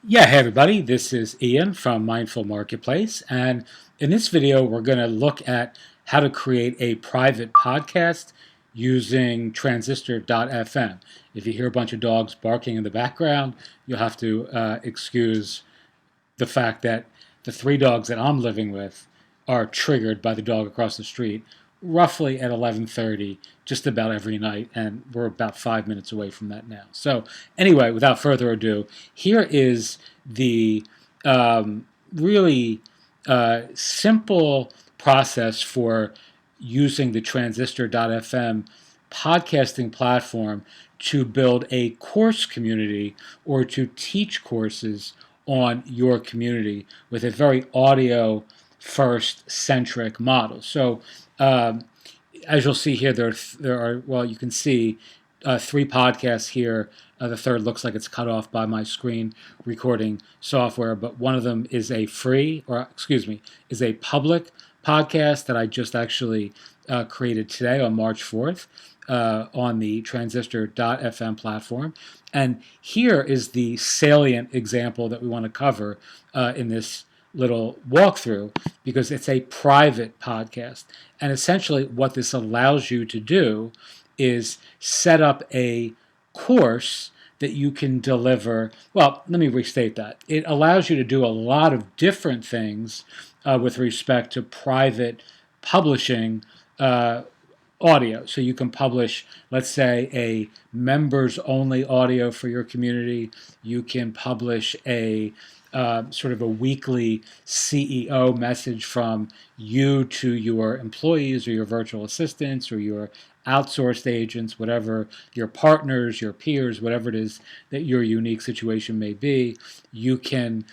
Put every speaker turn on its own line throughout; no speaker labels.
Yeah, hey everybody, this is Ian from Mindful Marketplace, and in this video we're going to look at how to create a private podcast using transistor.fm. If you hear a bunch of dogs barking in the background, you'll have to excuse the fact that the three dogs that I'm living with are triggered by the dog across the street roughly at 11:30 just about every night, and we're about 5 minutes away from that now. So anyway, without further ado, here is the really simple process for using the transistor.fm podcasting platform to build a course community or to teach courses on your community with a very audio first centric model. So, um, as you'll see here, there are well, you can see three podcasts here. The third looks like it's cut off by my screen recording software, but one of them is a free, or excuse me, is a public podcast that I just actually created today on March 4th on the transistor.fm platform. And here is the salient example that we want to cover in this little walkthrough because it's a private podcast. And essentially, what this allows you to do is set up a course that you can deliver. Well, let me restate that. It allows you to do a lot of different things with respect to private publishing audio. So you can publish, let's say, a members only audio for your community. You can publish a sort of a weekly CEO message from you to your employees or your virtual assistants or your outsourced agents, whatever your partners, your peers, whatever it is that your unique situation may be. You can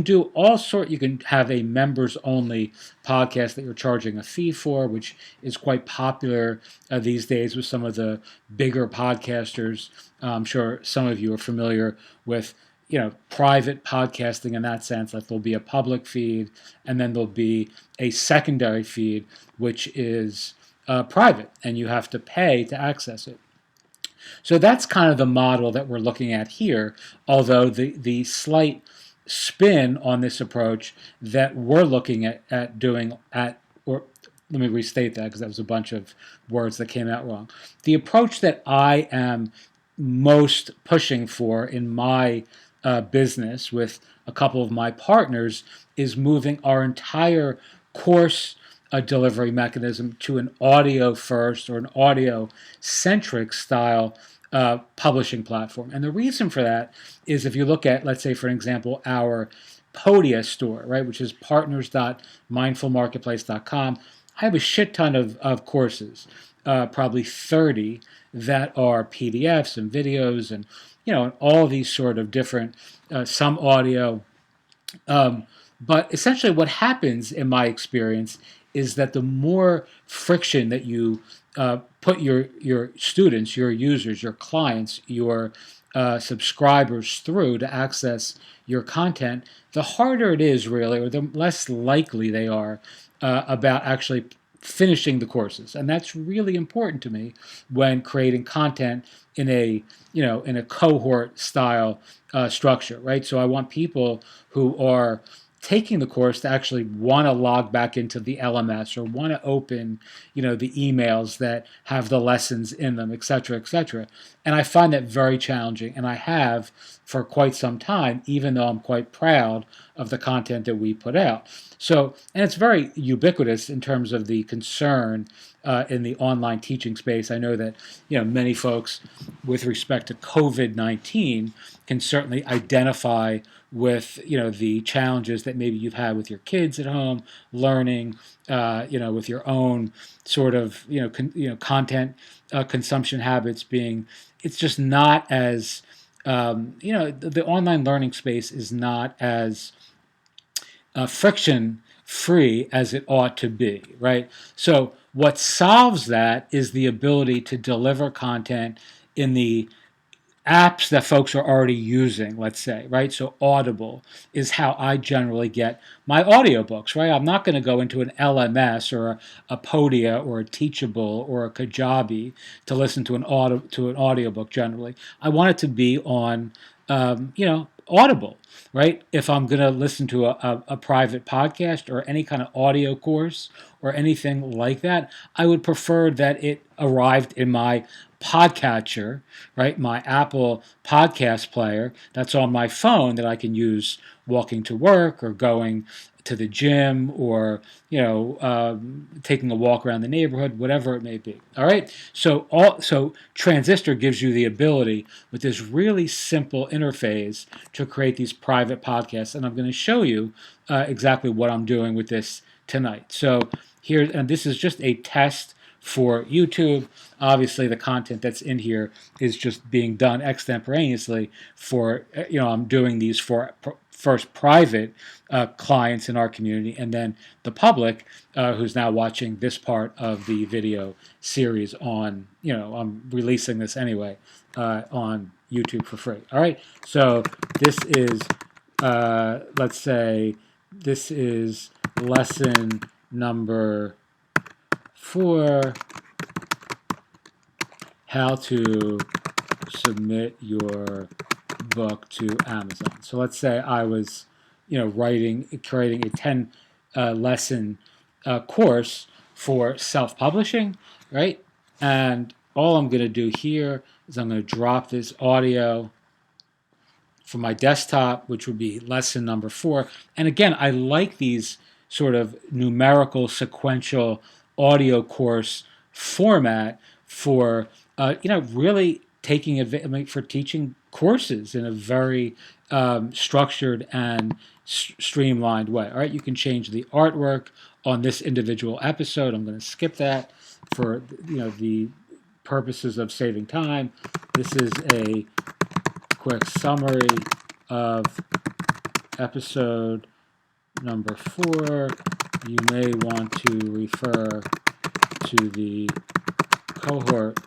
do all sort. You can have a members only podcast that you're charging a fee for, which is quite popular these days with some of the bigger podcasters. I'm sure some of you are familiar with private podcasting in that sense. Like there'll be a public feed, and then there'll be a secondary feed, which is private, and you have to pay to access it. So that's kind of the model that we're looking at here, although the slight spin on this approach that we're looking at doing at, or let me restate that because that was a bunch of words that came out wrong. The approach that I am most pushing for in my business with a couple of my partners is moving our entire course delivery mechanism to an audio first or an audio centric style publishing platform. And the reason for that is if you look at, let's say, for example, our Podia store, right, which is partners.mindfulmarketplace.com. I have a shit ton of courses, probably 30 that are PDFs and videos and, and all these sort of different, some audio. But essentially, what happens in my experience is that the more friction that you put your students, your users, your clients, your subscribers through to access your content, the harder it is, really, or the less likely they are about actually finishing the courses. And that's really important to me when creating content in a in a cohort style structure, right? So I want people who are taking the course to actually want to log back into the LMS or want to open, the emails that have the lessons in them, et cetera, et cetera. And I find that very challenging, and I have for quite some time, even though I'm quite proud of the content that we put out. So, and it's very ubiquitous in terms of the concern in the online teaching space. I know that many folks, with respect to COVID-19, can certainly identify with the challenges that maybe you've had with your kids at home, learning, with your own sort of content consumption habits being. It's just not as the online learning space is not as friction free as it ought to be, right? So what solves that is the ability to deliver content in the apps that folks are already using, let's say, right? So Audible is how I generally get my audiobooks, right? I'm not going to go into an LMS or a Podia or a Teachable or a Kajabi to listen to an audiobook generally. I want it to be on Audible, right? If I'm going to listen to a private podcast or any kind of audio course or anything like that, I would prefer that it arrived in my podcatcher, right? My Apple podcast player that's on my phone that I can use walking to work or going to the gym or taking a walk around the neighborhood, whatever it may be. All right. So Transistor gives you the ability with this really simple interface to create these private podcasts, and I'm going to show you exactly what I'm doing with this tonight. So here, and this is just a test for YouTube. Obviously, the content that's in here is just being done extemporaneously for, I'm doing these for first private clients in our community, and then the public who's now watching this part of the video series on, I'm releasing this anyway on YouTube for free. All right, so this is, let's say, this is lesson number 4, how to submit your book to Amazon. So let's say I was, creating a 10 lesson course for self-publishing, right? And all I'm going to do here is I'm going to drop this audio from my desktop, which would be lesson number 4. And again, I like these sort of numerical sequential audio course format for really taking advantage for teaching courses in a very structured and streamlined way. All right, you can change the artwork on this individual episode. I'm going to skip that for the purposes of saving time. This is a quick summary of episode number 4. You may want to refer to the cohort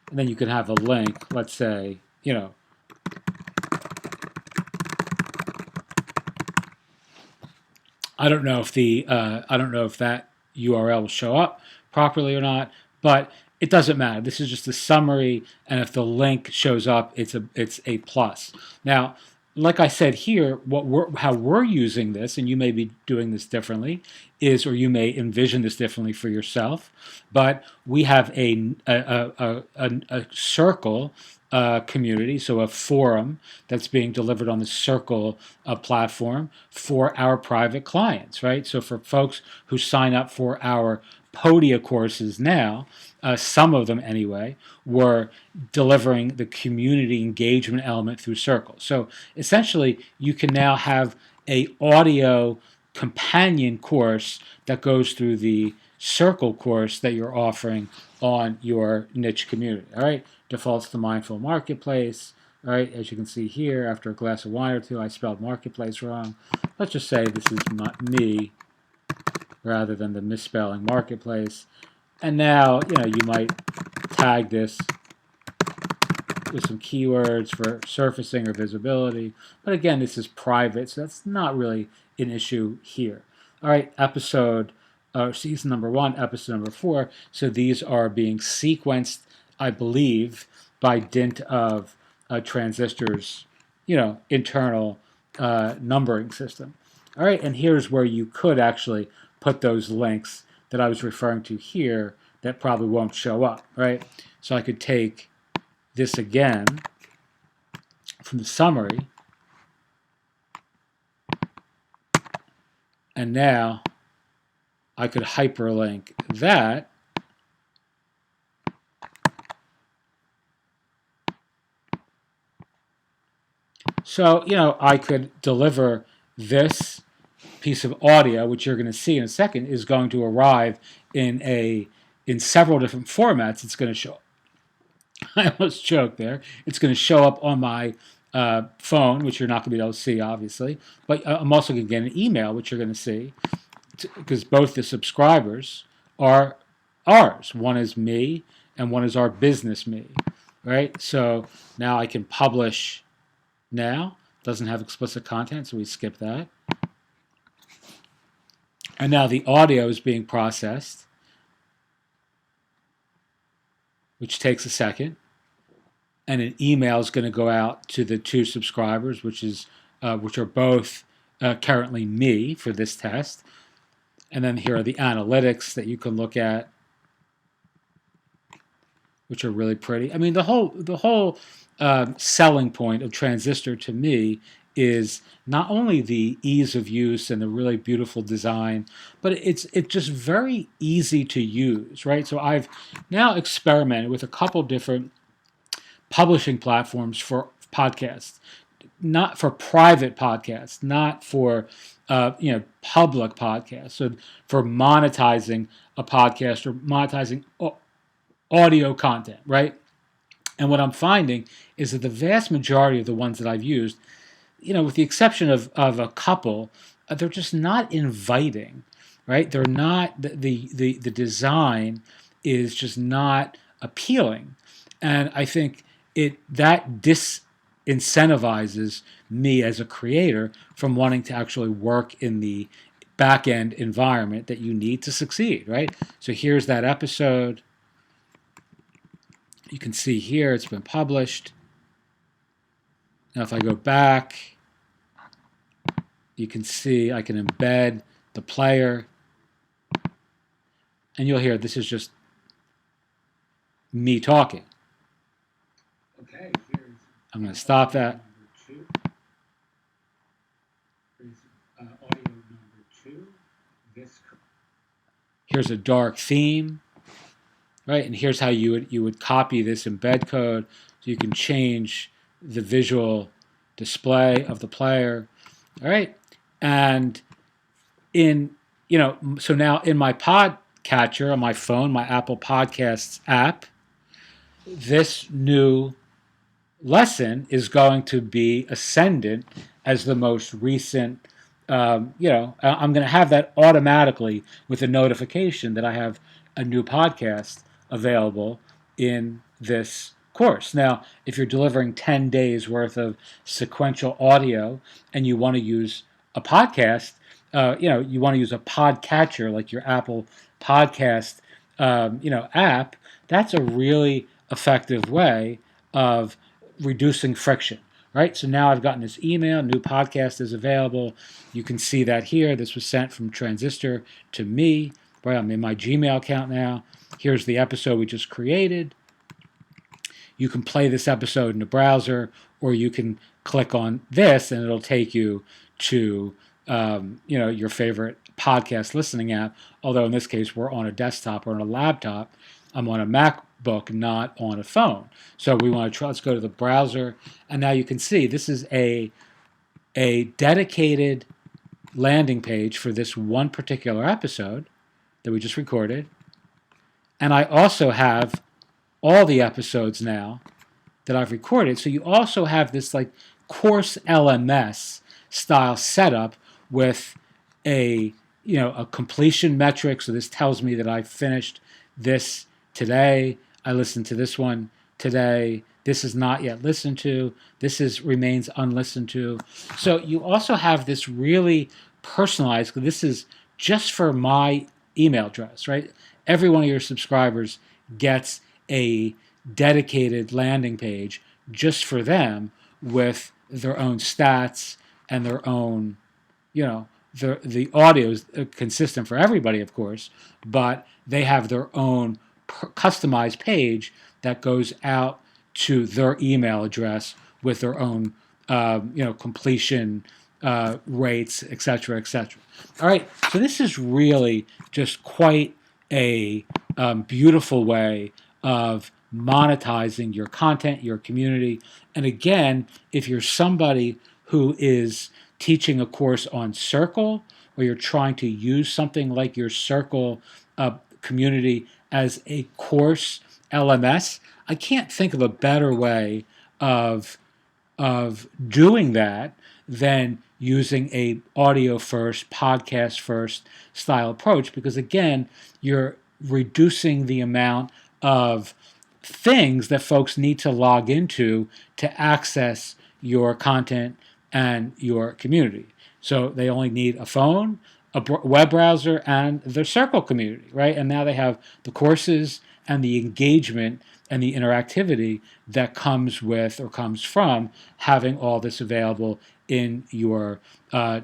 and then you can have a link, let's say, I don't know if that URL will show up properly or not, but it doesn't matter. This is just a summary, and if the link shows up, it's a plus. Now, like I said here, how we're using this, and you may be doing this differently, or you may envision this differently for yourself, but we have a circle community, so a forum that's being delivered on the Circle platform for our private clients, right? So for folks who sign up for our Podia courses now, some of them anyway, were delivering the community engagement element through Circle. So essentially, you can now have a audio companion course that goes through the Circle course that you're offering on your niche community. All right, defaults to Mindful Marketplace. All right, as you can see here, after a glass of wine or two, I spelled marketplace wrong. Let's just say this is not me rather than the misspelling marketplace. And now, you might tag this with some keywords for surfacing or visibility. But again, this is private, so that's not really an issue here. All right, season number 1, episode number 4. So these are being sequenced, I believe, by dint of Transistor's, internal numbering system. All right, and here's where you could actually put those links that I was referring to here that probably won't show up, right? So I could take this again from the summary, and now I could hyperlink that so I could deliver this piece of audio, which you're going to see in a second, is going to arrive in several different formats. It's going to show I almost choked there. It's going to show up on my phone, which you're not going to be able to see, obviously. But I'm also going to get an email, which you're going to see, because both the subscribers are ours. One is me, and one is our business me, right? So now I can publish now. Doesn't have explicit content, so we skip that. And now the audio is being processed. which takes a second, and an email is going to go out to the 2 subscribers, which are both currently me for this test. And then here are the analytics that you can look at, which are really pretty. I mean, the whole selling point of Transistor to me is not only the ease of use and the really beautiful design, but it's just very easy to use, right? So I've now experimented with a couple different publishing platforms for podcasts, not for private podcasts, not for public podcasts. So for monetizing a podcast or monetizing audio content, right? And what I'm finding is that the vast majority of the ones that I've used, with the exception of a couple, they're just not inviting, right? They're not the design is just not appealing, and I think that disincentivizes me as a creator from wanting to actually work in the back end environment that you need to succeed, right? So here's that episode. You can see here it's been published. Now if I go back, you can see I can embed the player, and you'll hear this is just me talking.
Okay,
I'm going to stop that.
Audio number 2.
Here's a dark theme, right? And here's how you would copy this embed code, so you can change the visual display of the player. All right, and so now in my podcatcher on my phone, my Apple Podcasts app, this new lesson is going to be ascendant as the most recent. I'm going to have that automatically with a notification that I have a new podcast available in this course. Now, if you're delivering 10 days worth of sequential audio and you want to use a podcast, you want to use a podcatcher like your Apple Podcast, app, that's a really effective way of reducing friction, right? So now I've gotten this email, new podcast is available. You can see that here. This was sent from Transistor to me, right? I'm in my Gmail account now. Here's the episode we just created. You can play this episode in the browser, or you can click on this and it'll take you to your favorite podcast listening app. Although in this case we're on a desktop or on a laptop. I'm on a MacBook, not on a phone. So we want to try. Let's go to the browser, and now you can see this is a dedicated landing page for this one particular episode that we just recorded. And I also have all the episodes now that I've recorded. So you also have this like course LMS style setup with a completion metric. So this tells me that I finished this today. I listened to this one today. This is not yet listened to. This remains unlistened to. So you also have this really personalized. This is just for my email address, right? Every one of your subscribers gets a dedicated landing page just for them with their own stats and their own, the audio is consistent for everybody, of course, but they have their own customized page that goes out to their email address with their own, completion rates, et cetera, et cetera. All right, so this is really just quite a beautiful way of monetizing your content, your community. And again, if you're somebody who is teaching a course on Circle, or you're trying to use something like your Circle community as a course LMS, I can't think of a better way of doing that than using a audio first, podcast first style approach, because again, you're reducing the amount of things that folks need to log into to access your content and your community. So they only need a phone, a web browser and their Circle community, right? And now they have the courses and the engagement and the interactivity that comes with or comes from having all this available in your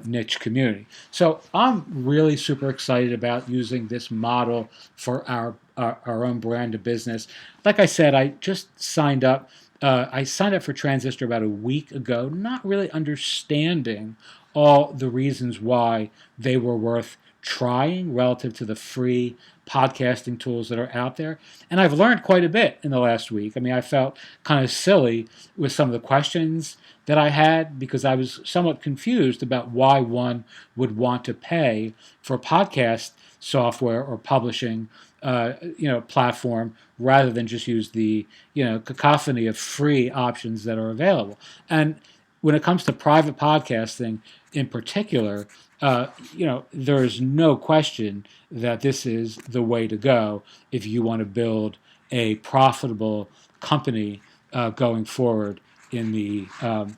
niche community. So I'm really super excited about using this model for our own brand of business. Like I said, I just signed up. I signed up for Transistor about a week ago, not really understanding all the reasons why they were worth trying relative to the free podcasting tools that are out there. And I've learned quite a bit in the last week. I mean, I felt kind of silly with some of the questions that I had because I was somewhat confused about why one would want to pay for podcast software or publishing platform rather than just use the cacophony of free options that are available. And when it comes to private podcasting in particular, there's no question that this is the way to go if you want to build a profitable company going forward in the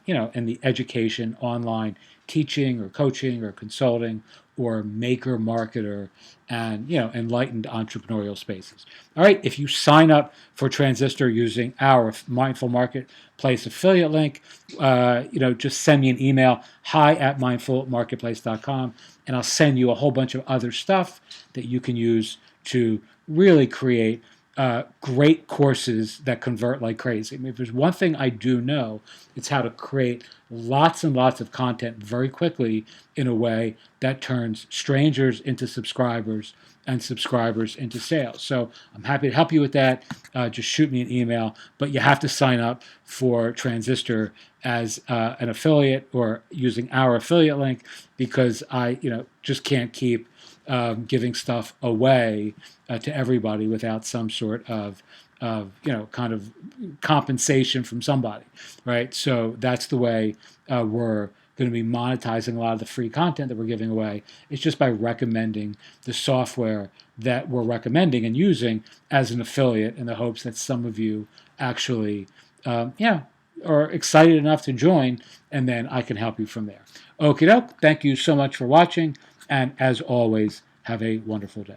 in the education, online teaching or coaching or consulting or maker marketer and enlightened entrepreneurial spaces. All right, if you sign up for Transistor using our Mindful Marketplace affiliate link, just send me an email, hi@mindfulmarketplace.com, and I'll send you a whole bunch of other stuff that you can use to really create great courses that convert like crazy. I mean, if there's one thing I do know, it's how to create lots and lots of content very quickly in a way that turns strangers into subscribers and subscribers into sales. So I'm happy to help you with that. Just shoot me an email, but you have to sign up for Transistor as an affiliate or using our affiliate link because I, just can't keep giving stuff away to everybody without some sort of kind of compensation from somebody, right? So that's the way we're going to be monetizing a lot of the free content that we're giving away. It's just by recommending the software that we're recommending and using as an affiliate in the hopes that some of you actually, are excited enough to join, and then I can help you from there. Okie doke. Thank you so much for watching, and as always, have a wonderful day.